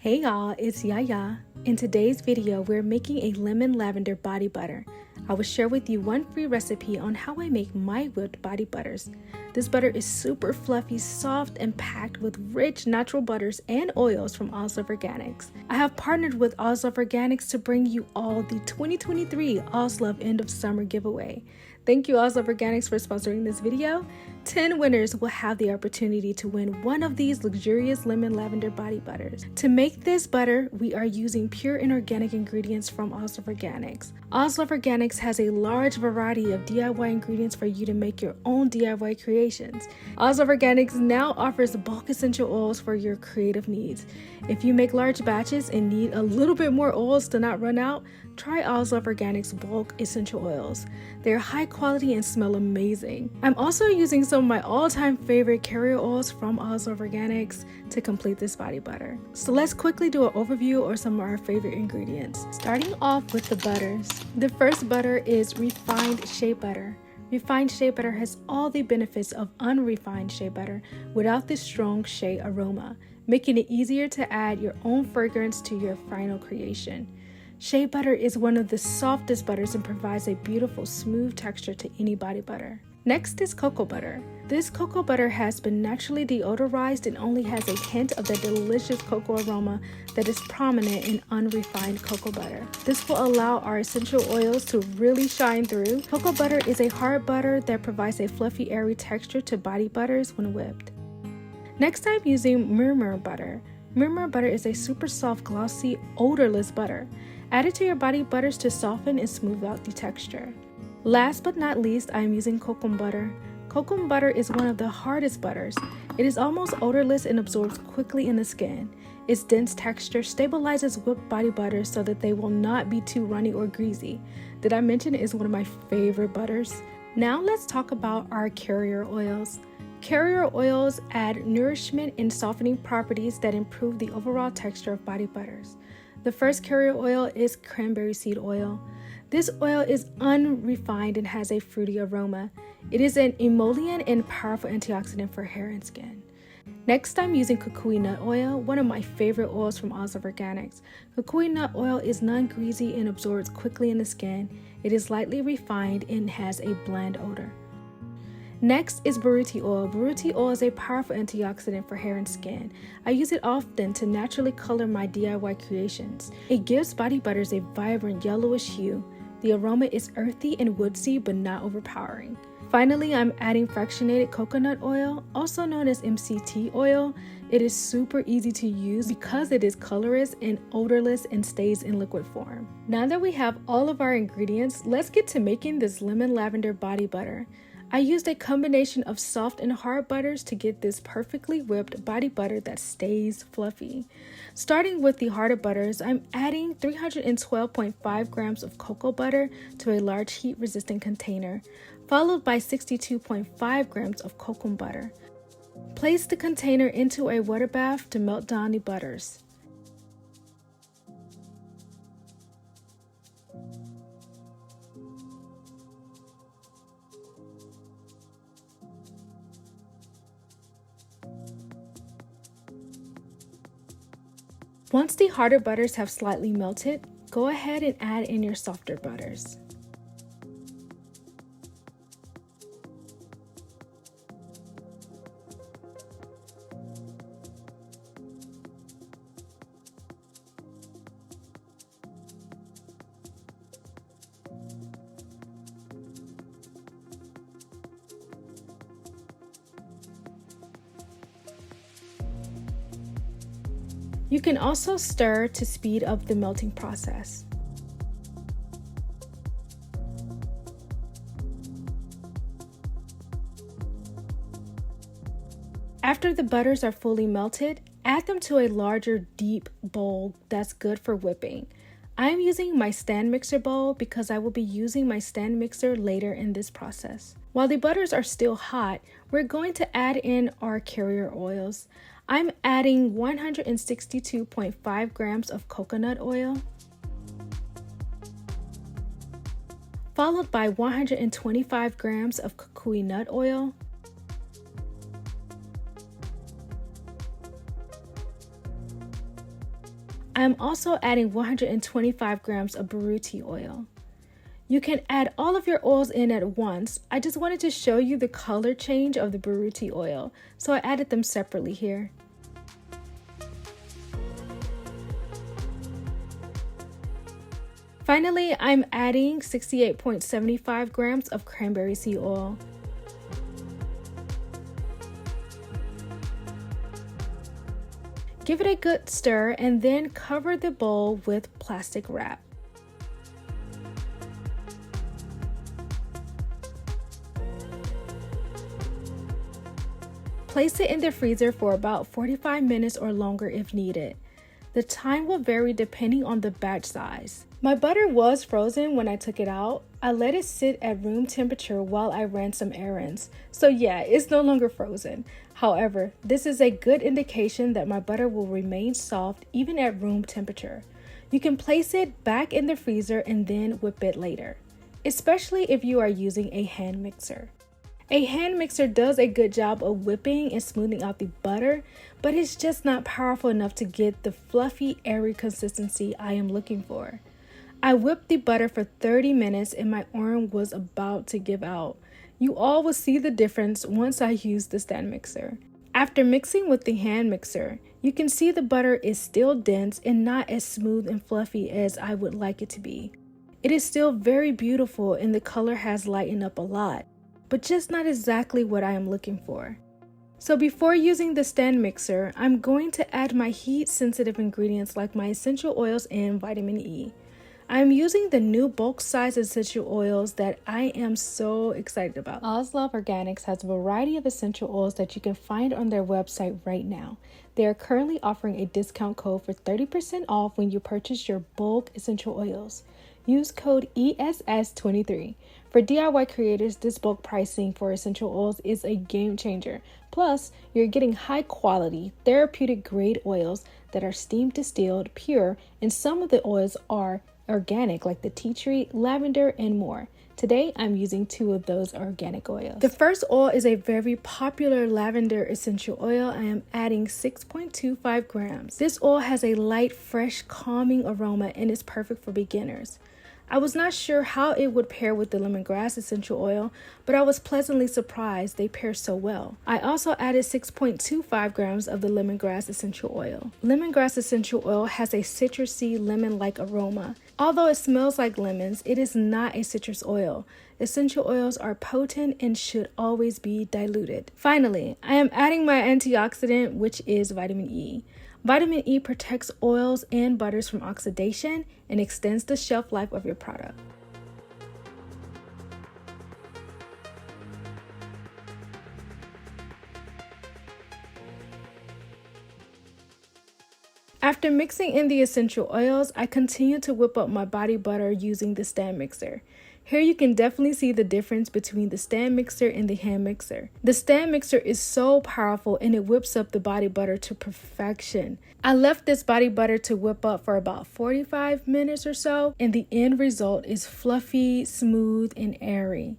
Hey y'all, it's Yaya. In today's video, we're making a lemon lavender body butter. I will share with you one free recipe on how I make my whipped body butters. This butter is super fluffy, soft, and packed with rich natural butters and oils from Oslove Organics. I have partnered with Oslove Organics to bring you all the 2023 Oslove End of Summer giveaway. Thank you Oslove Organics for sponsoring this video. 10 winners will have the opportunity to win one of these luxurious lemon lavender body butters. To make this butter, we are using pure and organic ingredients from Oslove Organics. Oslove Organics has a large variety of DIY ingredients for you to make your own DIY creations. Oslove Organics now offers bulk essential oils for your creative needs. If you make large batches and need a little bit more oils to not run out, try Oslove Organics bulk essential oils. They're high quality and smell amazing. I'm also using some of my all-time favorite carrier oils from Oslove Organics to complete this body butter. So let's quickly do an overview of some of our favorite ingredients. Starting off with the butters. The first butter is refined shea butter. Refined shea butter has all the benefits of unrefined shea butter without the strong shea aroma, making it easier to add your own fragrance to your final creation. Shea butter is one of the softest butters and provides a beautiful, smooth texture to any body butter. Next is cocoa butter. This cocoa butter has been naturally deodorized and only has a hint of the delicious cocoa aroma that is prominent in unrefined cocoa butter. This will allow our essential oils to really shine through. Cocoa butter is a hard butter that provides a fluffy, airy texture to body butters when whipped. Next, I'm using Murumuru Butter. Murumuru Butter is a super soft, glossy, odorless butter. Add it to your body butters to soften and smooth out the texture. Last but not least, I am using Kokum Butter. Kokum Butter is one of the hardest butters. It is almost odorless and absorbs quickly in the skin. Its dense texture stabilizes whipped body butters so that they will not be too runny or greasy. Did I mention it is one of my favorite butters? Now let's talk about our carrier oils. Carrier oils add nourishment and softening properties that improve the overall texture of body butters. The first carrier oil is Cranberry Seed oil. This oil is unrefined and has a fruity aroma. It is an emollient and powerful antioxidant for hair and skin. Next, I'm using Kukui Nut oil, one of my favorite oils from Oslove Organics. Kukui Nut oil is non-greasy and absorbs quickly in the skin. It is lightly refined and has a bland odor. Next is Buriti oil. Buriti oil is a powerful antioxidant for hair and skin. I use it often to naturally color my DIY creations. It gives body butters a vibrant yellowish hue. The aroma is earthy and woodsy but not overpowering. Finally, I'm adding fractionated coconut oil, also known as MCT oil. It is super easy to use because it is colorless and odorless and stays in liquid form. Now that we have all of our ingredients, let's get to making this lemon lavender body butter. I used a combination of soft and hard butters to get this perfectly whipped body butter that stays fluffy. Starting with the harder butters, I'm adding 312.5 grams of cocoa butter to a large heat-resistant container, followed by 62.5 grams of Kokum butter. Place the container into a water bath to melt down the butters. Once the harder butters have slightly melted, go ahead and add in your softer butters. You can also stir to speed up the melting process. After the butters are fully melted, add them to a larger, deep bowl that's good for whipping. I'm using my stand mixer bowl because I will be using my stand mixer later in this process. While the butters are still hot, we're going to add in our carrier oils. I'm adding 162.5 grams of coconut oil, followed by 125 grams of Kukui Nut oil, I am also adding 125 grams of Buriti oil. You can add all of your oils in at once. I just wanted to show you the color change of the Buriti oil, so I added them separately here. Finally, I'm adding 68.75 grams of Cranberry Seed oil. Give it a good stir and then cover the bowl with plastic wrap. Place it in the freezer for about 45 minutes or longer if needed. The time will vary depending on the batch size. My butter was frozen when I took it out. I let it sit at room temperature while I ran some errands. So yeah, it's no longer frozen. However, this is a good indication that my butter will remain soft even at room temperature. You can place it back in the freezer and then whip it later, especially if you are using a hand mixer. A hand mixer does a good job of whipping and smoothing out the butter, but it's just not powerful enough to get the fluffy, airy consistency I am looking for. I whipped the butter for 30 minutes and my arm was about to give out. You all will see the difference once I use the stand mixer. After mixing with the hand mixer, you can see the butter is still dense and not as smooth and fluffy as I would like it to be. It is still very beautiful and the color has lightened up a lot, but just not exactly what I am looking for. So before using the stand mixer, I'm going to add my heat sensitive ingredients like my essential oils and vitamin E. I'm using the new bulk size essential oils that I am so excited about. Oslove Organics has a variety of essential oils that you can find on their website right now. They are currently offering a discount code for 30% off when you purchase your bulk essential oils. Use code ESS23. For DIY creators, this bulk pricing for essential oils is a game changer. Plus, you're getting high quality, therapeutic grade oils that are steam distilled, pure, and some of the oils are organic like the tea tree, lavender, and more. Today, I'm using 2 of those organic oils. The first oil is a very popular lavender essential oil. I am adding 6.25 grams. This oil has a light, fresh, calming aroma and is perfect for beginners. I was not sure how it would pair with the lemongrass essential oil, but I was pleasantly surprised they pair so well. I also added 6.25 grams of the lemongrass essential oil. Lemongrass essential oil has a citrusy, lemon-like aroma. Although it smells like lemons, it is not a citrus oil. Essential oils are potent and should always be diluted. Finally, I am adding my antioxidant, which is vitamin E. Vitamin E protects oils and butters from oxidation and extends the shelf life of your product. After mixing in the essential oils, I continue to whip up my body butter using the stand mixer. Here you can definitely see the difference between the stand mixer and the hand mixer. The stand mixer is so powerful and it whips up the body butter to perfection. I left this body butter to whip up for about 45 minutes or so, and the end result is fluffy, smooth, and airy.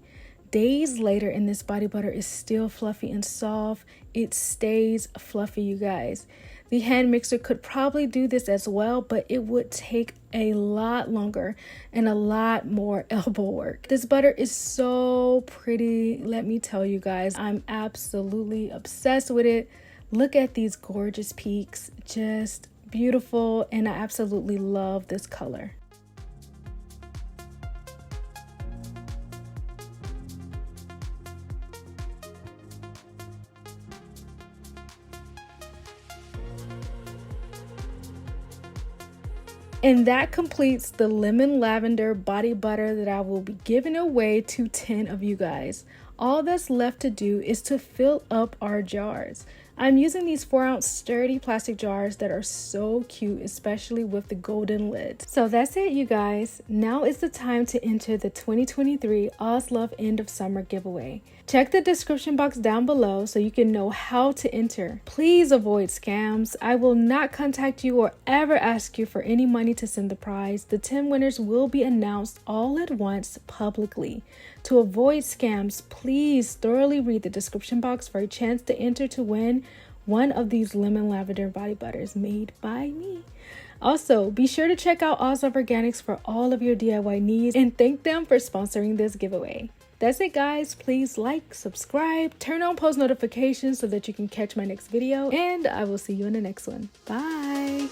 Days later, and this body butter is still fluffy and soft. It stays fluffy, you guys. The hand mixer could probably do this as well, but it would take a lot longer and a lot more elbow work. This butter is so pretty. Let me tell you guys, I'm absolutely obsessed with it. Look at these gorgeous peaks, just beautiful, and I absolutely love this color. And that completes the lemon lavender body butter that I will be giving away to 10 of you guys. All that's left to do is to fill up our jars. I'm using these 4-ounce sturdy plastic jars that are so cute, especially with the golden lids. So that's it, you guys. Now is the time to enter the 2023 Oslove End of Summer giveaway. Check the description box down below so you can know how to enter. Please avoid scams. I will not contact you or ever ask you for any money to send the prize. The 10 winners will be announced all at once publicly. To avoid scams, please thoroughly read the description box for a chance to enter to win one of these lemon lavender body butters made by me. Also, be sure to check out Oslove Organics for all of your DIY needs and thank them for sponsoring this giveaway. That's it, guys. Please like, subscribe, turn on post notifications so that you can catch my next video, and I will see you in the next one. Bye!